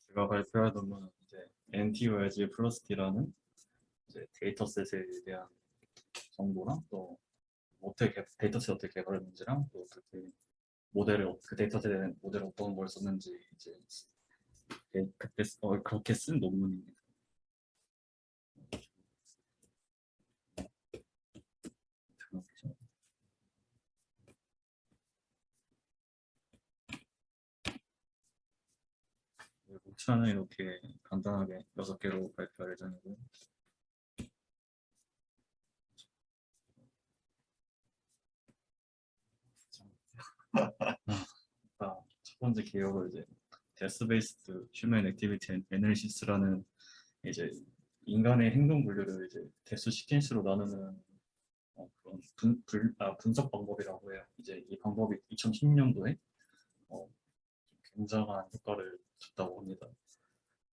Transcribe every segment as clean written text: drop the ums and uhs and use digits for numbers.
제가 발표할 논문은 이제 NT-OLG 플러스 T라는 이제 데이터셋에 대한 정보랑 또 어떻게 데이터셋 어떻게 개발했는지랑 또 어떻게 모델을 그 데이터셋에 모델을 어떤 걸 썼는지 이제 그때 그렇게 쓴 논문입니다. 목차는 이렇게 간단하게 6개로 발표할 예정이고요. 첫 번째 기억은 이제 데스 베이스드 휴먼 액티비티 애널리시스라는 이제 인간의 행동 분류를 이제 데스 시퀀스로 나누는 그런 분석 방법이라고 해요. 이제 이 방법이 2010년도에 굉장한 효과를 줬다고 합니다.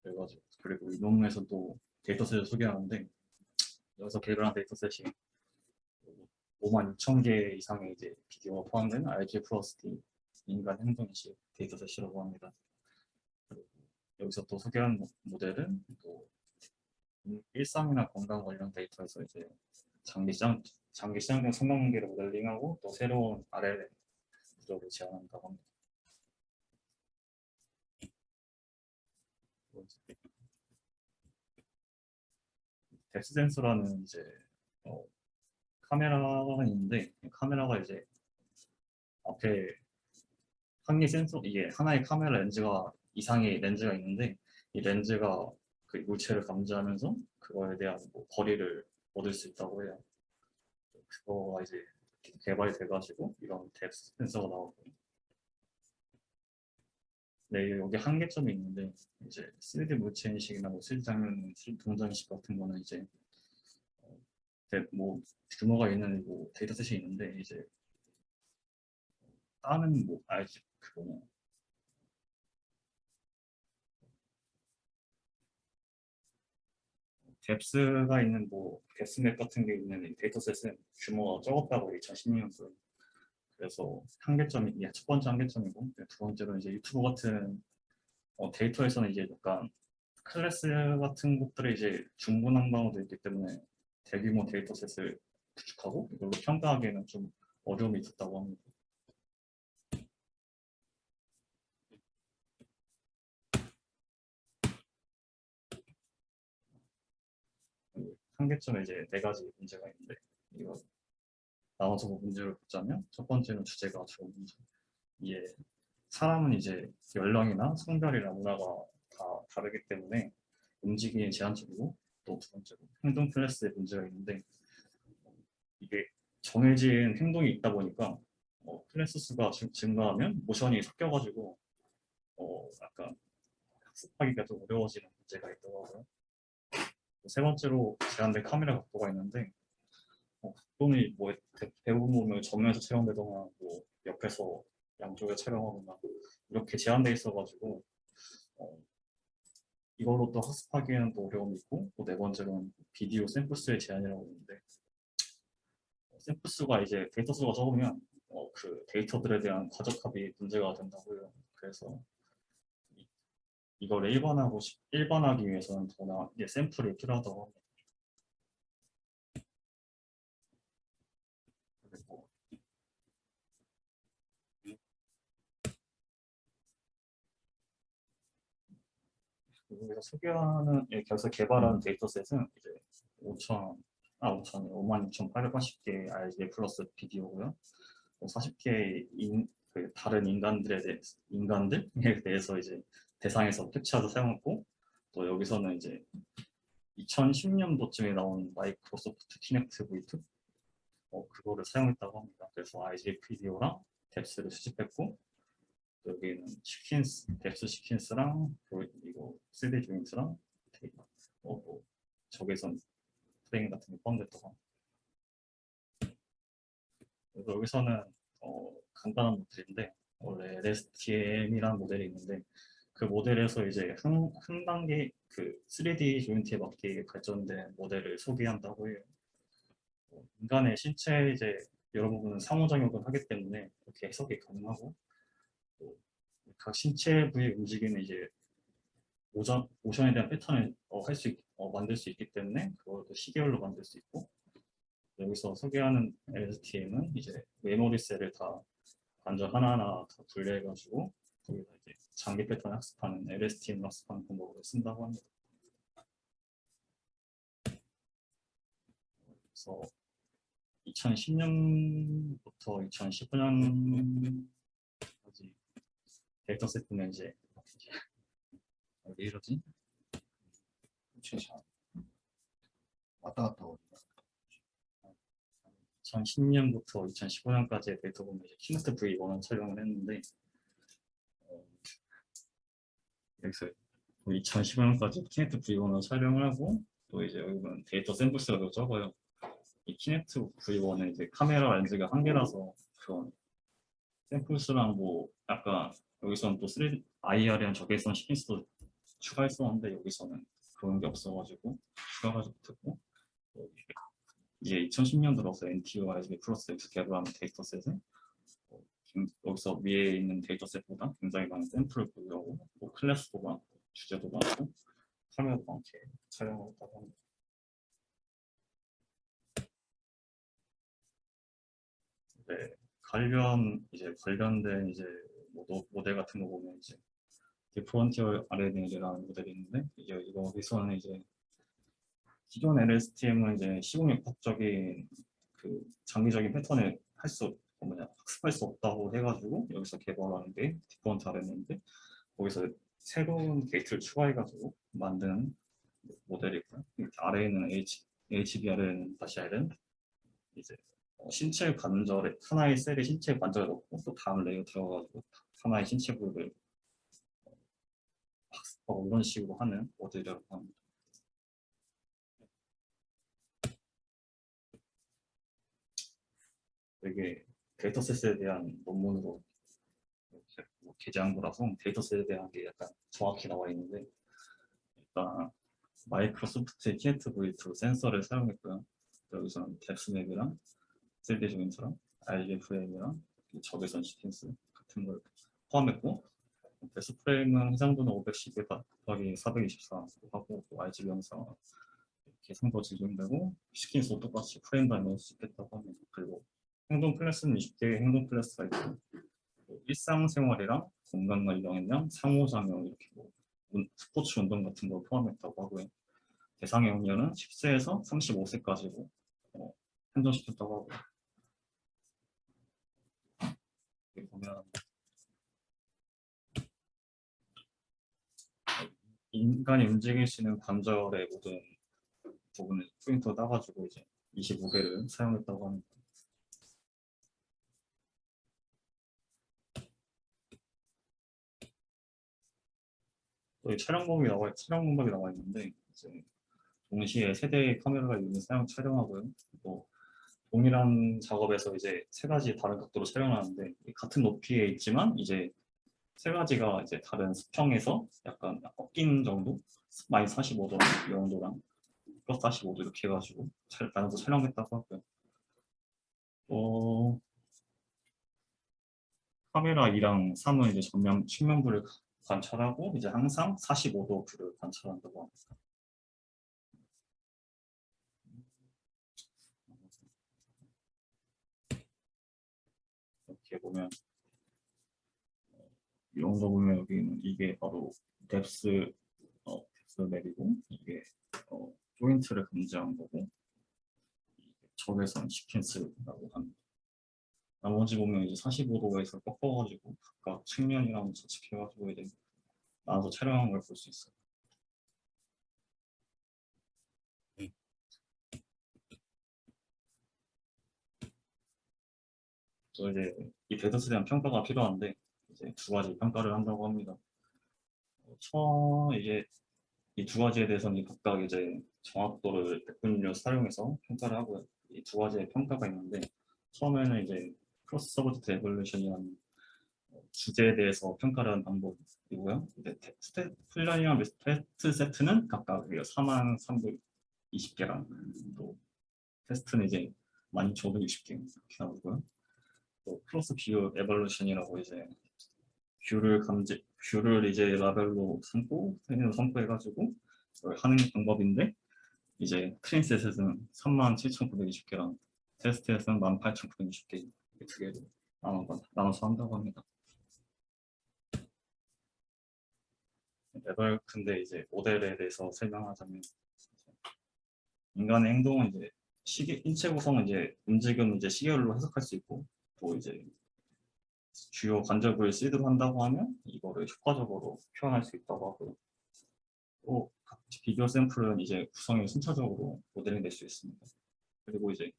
그래가지고 그리고 이 논문에서 또 데이터셋을 소개하는데 여기서 개발한 데이터셋이 56,000개 이상의 이제 비디오가 포함된 RG 플러스 D 인간 행동인식 데이터셋이라고 합니다. 그리고 여기서 또 소개한 모델은 또 일상이나 건강 관련 데이터에서 이제 장기시장 성관계를 모델링하고 또 새로운 RLM 구조를 제안한다고 합니다. 뎁스 센서라는 이제 카메라가 있는데 카메라가 이제 앞에 한개 센서 이게 하나의 카메라 렌즈가 이상의 렌즈가 있는데 이 렌즈가 그 물체를 감지하면서 그거에 대한 거리를 얻을 수 있다고 해요. 그거가 이제 개발이 돼가지고 이런 뎁스 센서가 나오고 네, 여기 한계점이 있는데 이제 3D 물체 인식이나 뭐 3D 장면, 3D 동작 인식 같은 거는 이제 뭐 규모가 있는 뭐 데이터셋이 있는데 이제 다른 뭐 알지 그거는 뎁스가 있는 뭐 뎁스맵 같은 게 있는 데이터셋은 규모가 적었다고 2010년도에 그래서 한계점이 이게 첫 번째 한계점이고 두 번째로 이제 유튜브 같은 데이터에서는 이제 약간 클래스 같은 것들이 이제 중구난방으로 있기 때문에 대규모 데이터셋을 구축하고 이걸로 평가하기에는 좀 어려움이 있었다고 합니다. 한계점에 이제 4가지 문제가 있는데 이거 나눠서 문제를 보자면 첫 번째는 주제가 좋은 문제. 이게 사람은 이제 연령이나 성별이나 문화가 다 다르기 때문에 움직임이 제한적이고 또 두 번째로 행동 클래스에 문제가 있는데 이게 정해진 행동이 있다 보니까 클래스 수가 증가하면 모션이 섞여가지고 약간 학습하기가 좀 어려워지는 문제가 있더라고요. 세 번째로 제한된 카메라 각도가 있는데 각도는 뭐 대부분 보면 정면에서 촬영되거나 뭐 옆에서 양쪽에 촬영하거나 이렇게 제한돼 있어가지고 이걸로 또 학습하기에는 또 어려움이 있고 또 네 번째로는 비디오 샘플 수의 제한이라고 있는데 샘플 수가 이제 데이터 수가 적으면 그 데이터들에 대한 과적합이 문제가 된다고요. 그래서 이걸 일반하기 위해서는 더나 샘플이 필요하다고 합니다. 그리고 여기서 소개하는 여기서 개발한 데이터셋은 이제 56,880개 RGB 플러스 비디오고요. 40개 그 다른 인간들에 대해서 이제 대상에서 캡처해서 사용했고 또 여기서는 이제 2010년도쯤에 나온 마이크로소프트 키넥트 V2 그거를 사용했다고 합니다. 그래서 RGB 비디오랑 뎁스를 수집했고 여기는 뎁스 시퀀스랑 이거 3D 조인트랑 뭐 적외선 프레임 같은 게 포함됐다고 합니다. 그래서 여기서는 간단한 모델인데 원래 LSTM이라는 모델이 있는데 그 모델에서 이제 한 단계 그 3D 조인트에 맞게 발전된 모델을 소개한다고 해요. 인간의 신체 이제 여러 부분은 상호작용을 하기 때문에 이렇게 해석이 가능하고 각 신체 부위 움직이는 이제 오션에 대한 패턴을 만들 수 있기 때문에 그것도 시계열로 만들 수 있고, 여기서 소개하는 LSTM은 이제 메모리 셀을 다 완전 하나하나 다 분리해가지고 거기다 이제 장기 패턴 학습하는 LSTM 학습하는 방법을 쓴다고 합니다. 그래서 2010년부터 2015년까지 데이터 세트는 이제 왜 이러지? 최소 왔다 갔다 오니까 2010년부터 2015년까지의 데이터 보면 이제 키노트 V1을 촬영을 했는데, 여기서 2015년까지 키네트 V1을 촬영을 하고, 또 이제 여기는 데이터 샘플 수가 적어요. 이 키네트 V1은 이제 카메라 렌즈가 한 개라서 그런 샘플 수랑 뭐 약간 여기서는 또 3D IR이랑 적외선 시퀀스도 추가했었는데 여기서는 그런 게 없어가지고 추가하지 못했고, 이제 2010년 들어서 NTU와 SB 플러스에서 개발하는 데이터셋은 여기서 위에 있는 데이터셋보다 굉장히 많은 샘플을 보유하고, 뭐 클래스도 많고 주제도 많고 카메라도 많게 촬영을 했다고 합니다. 네, 관련된 이제 모델 같은 거 보면 이제 프론티어 RNN이라는 모델이 있는데, 이제 여기서는 이제 기존 LSTM은 이제 시공역학적인 그 장기적인 패턴을 학습할 수 없다고 해가지고 여기서 개발하는 게 디퍼런트 RNN인데, 거기서 새로운 게이트를 추가해가지고 만든 모델이고요. 아래에는 HBR은 다시 R은 이제 신체 관절에 하나의 셀에 신체 관절을 넣고 또 다음 레이어 들어가지고 하나의 신체 부위를 학습하고 이런 식으로 하는 모델이라고 합니다. 이게 데이터셋에 대한 논문으로 게재한 거라서 데이터셋에 대한 게 약간 정확히 나와 있는데, 일단 마이크로소프트 키네트 V2 센서를 사용했고요. 여기서는 뎁스맵이랑 3D 조인트랑 RGFrame 적외선 시퀀스 같은 걸 포함했고, 베스 프레임은 해상도는 512 곱하기 424 하고, RGB 영상 계산도 적용되고 시킨수도 똑같이 프레임만 넣을 수 있겠다고 합니다. 그리고 행동 클래스는 20개의 행동 클래스가 있고, 일상생활이랑 공간관련, 상호작용 이렇게 스포츠 운동 같은 걸 포함했다고 하고요. 대상의 연령은 10세에서 35세까지로 한정시켰다고 하고요. 여기 보면 인간이 움직일 수 있는 관절의 모든 부분을 프린터 따가지고 이제 25개를 사용했다고 합니다. 또 촬영 방법이 나와 있는데, 이제 동시에 세 대의 카메라가 있는 촬영하고요. 또 동일한 작업에서 이제 세 가지 다른 각도로 촬영하는데, 같은 높이에 있지만 이제 세 가지가 이제 다른 수평에서 약간 꺾인 정도, 마이너스 45도 이 정도랑 플러스 45도 이렇게 해가지고 나눠서 촬영했다고 하고요. 카메라 2랑 3은 이제 전면 측면부를 관찰하고 이제 항상 45도 뷰를 관찰한다고 합니다. 이렇게 보면 이런 거 보면 여기는 이게 바로 뎁스 맵이고, 이게 조인트를 감지한 거고, 적외선 시퀀스라고 합니다. 나머지 보면 이제 45도에서 꺾어가지고 각각 측면이랑 좌측해가지고 이제 나눠서 촬영한 걸 볼 수 있어요. 또 이제 이 데이터에 대한 평가가 필요한데, 이제 두 가지 평가를 한다고 합니다. 이제 이 두 가지에 대해서는 각각 이제 정확도를 100분율 사용해서 평가를 하고요. 이 두 가지의 평가가 있는데, 처음에는 이제 크로스 서브젝트 에볼루션이라는 주제에 대해서 평가를 하는 방법이고요. 플러닝과 테스트 세트는 각각 43,320개랑 또 테스트는 이제 12,560개 이렇게 나오고요. 또 크로스 뷰 에볼루션이라고 이제 뷰를 이제 라벨로 삼고 트레인으로 삼고 해가지고 이걸 하는 방법인데, 이제 트레인셋에서는 37,920개랑 테스트에서는 18,920개 이렇게 두 개로 나눠서 한다고 합니다. 근데 이제 모델에 대해서 설명하자면, 인간의 행동은 이제 인체 구성은 이제 움직임은 이제 시계열로 해석할 수 있고, 또 이제 주요 관절부를 시드로 한다고 하면 이거를 효과적으로 표현할 수 있다고 하고요. 또 비디오 샘플은 이제 구성이 순차적으로 모델링 될 수 있습니다. 그리고 이제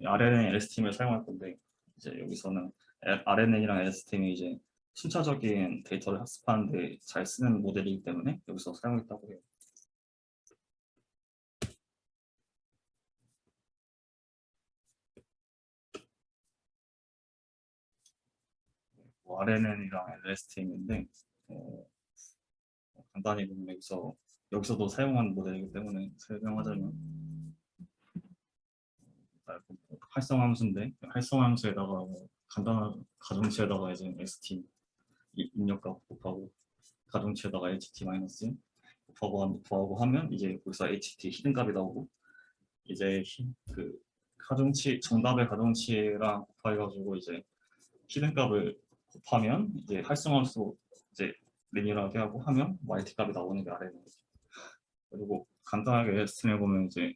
RNA, LSTM을 사용할 건데, 이제 여기서는 RNA랑 LSTM이 이제 순차적인 데이터를 학습하는데 잘 쓰는 모델이기 때문에 여기서 사용했다고 해요. RNN이랑 LSTM인데, 간단히 보면 여기서도 사용한 모델이기 때문에 설명하자면, 활성 함수인데, 활성 함수에다가 간단한 가정치에다가 이제 ST 입력값 곱하고, 가정치에다가 HT 마이너스 곱하고 하면 이제 여기서 HT 히든 값이 나오고, 이제 그 정답의 가정치랑 곱해가지고 이제 히든 값을 곱하면 이제 활성함수 이제 리니어하게 하고 하면 YT 값이 나오는 게 아래는 거죠. 그리고 간단하게 에스티메 보면 이제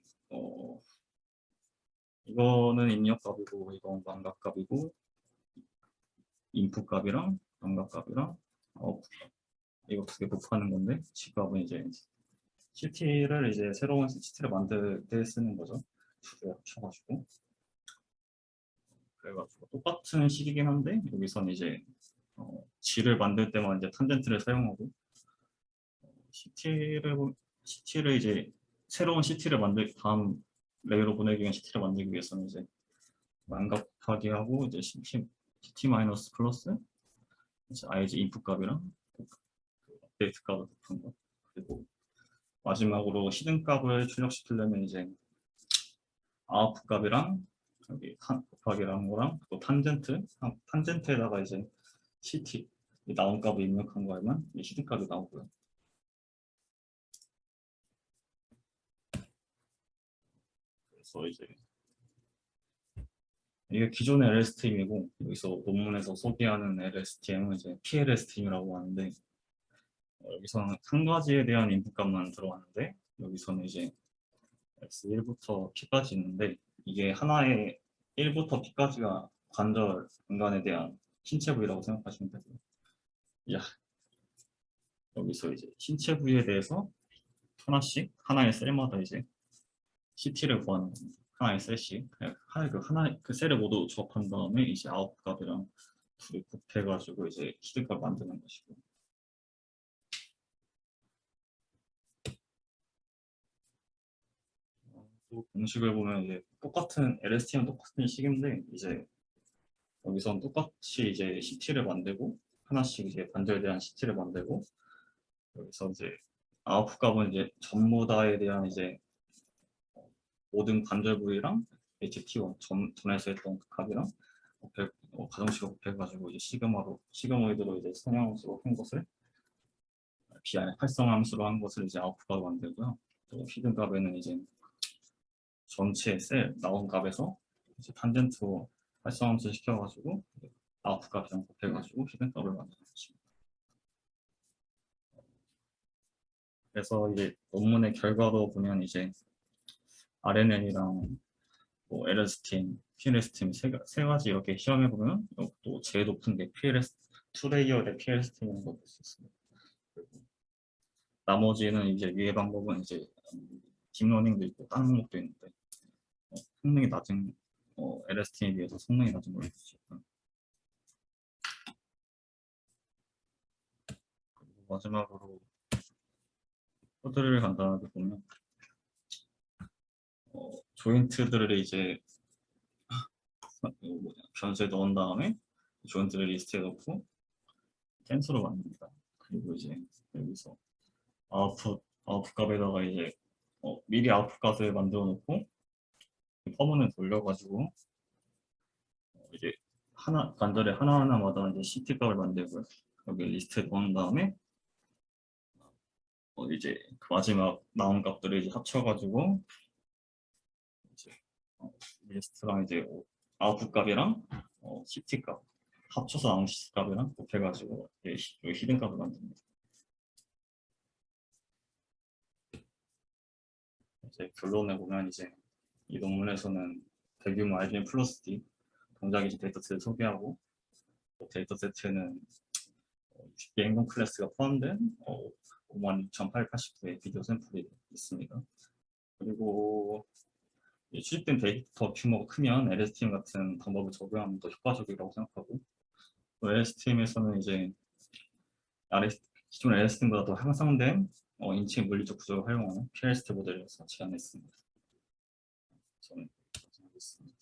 이거는 입력값이고 이건 망각값이고, 인풋 값이랑 망각 값이랑 이거 두 개 곱하는 건데, G값은 이제 CT를 이제 새로운 CT를 만들 때 쓰는 거죠. 두 개 합쳐가지고. 그래가지고 똑같은 식이긴 한데, 여기서는 이제 G를 만들 때만 이제 탄젠트를 사용하고, CT를 이제 새로운 CT를 다음 레이로 보내기 위한 CT를 만들기 위해서는 이제 망각 곱하기 하고 이제 CT 마이너스 플러스 이제 IG 인풋 값이랑 업데이트 값을 곱한 거. 그리고 마지막으로 히든 값을 출력시키려면 이제 아웃풋 값이랑 여기 곱하기랑 거랑 또 탄젠트에다가 이제 CT 나온 값을 입력한 거에만 히든 값이 나오고요. 그래서 이제 이게 기존의 LSTM이고, 여기서 논문에서 소개하는 LSTM은 이제 PLSTM이라고 하는데, 여기서는 한 가지에 대한 인풋값만 들어가는데, 여기서는 이제 X1부터 P까지 있는데, 이게 하나의 1부터 P까지가 관절 인간에 대한 신체 부위라고 생각하시면 되고요. 여기서 이제 신체 부위에 대해서 하나의 셀마다 이제 CT를 구하는 겁니다. 하나의 셀씩 그 셀을 모두 조합한 다음에 이제 아웃 값이랑 둘이 곱해가지고 이제 히든값 만드는 것이고, 또 공식을 보면 이제 LSTM은 똑같은 식인데, 이제 여기선 똑같이 이제 CT를 만들고 하나씩 이제 반절대한 CT를 만들고, 여기서 이제 아웃 값은 이제 전부 다에 대한 이제 모든 관절 부위랑 HT1 전에서 했던 그 값이랑 가정식을 곱해가지고 이제 시그모이드로 이제 성형함수로 한 것을 활성함수로 한 것을 이제 아웃풋 만들고요. 또 히든 값에는 이제 전체 셀 나온 값에서 이제 탄젠트로 활성함수 시켜가지고 아웃풋 값이랑 곱해가지고 히든 값을 만드는 것입니다. 그래서 이제 논문의 결과로 보면 이제 RNN이랑 뭐 LSTM, PLSTM 세 가지 이렇게 시험해 보면 또 제일 높은 게 투레이어의 PLSTM인 걸 볼 수 있습니다. 나머지는 이제 위의 방법은 이제 딥러닝도 있고 다른 방법도 있는데, 성능이 낮은 LSTM에 비해서 성능이 낮은 걸 볼 수 있고요. 그리고 마지막으로 코드를 간단하게 보면 조인트들을 이제 변수에 넣은 다음에 조인트를 리스트에 넣고 캔슬로 만듭니다. 그리고 이제 여기서 아웃풋 값에다가 이제 미리 아웃풋 값을 만들어 놓고 퍼먼을 돌려가지고 이제 관절의 하나하나마다 이제 CT 값을 만들고요. 여기 리스트에 넣은 다음에 이제 그 마지막 나온 값들을 이제 합쳐가지고 이제 리스트랑 이제 아웃풋 값이랑 CT 값 합쳐서 나온 CT 값이랑 곱해가지고 히든 값을 만듭니다. 이제 결론에 보면 이제 이 논문에서는 대규모 IBM 플러스 D 동작이지 데이터셋을 소개하고 데이터 세트는 60개 행동 클래스가 포함된 56,889의 비디오 샘플이 있습니다. 그리고 수집된 데이터 규모가 크면 LSTM 같은 방법을 적용하면 더 효과적이라고 생각하고 LSTM에서는 이제 기존 LSTM보다 더 향상된 인체 물리적 구조를 활용하는 PLST 모델을 제안했습니다. 저는 하겠습니다.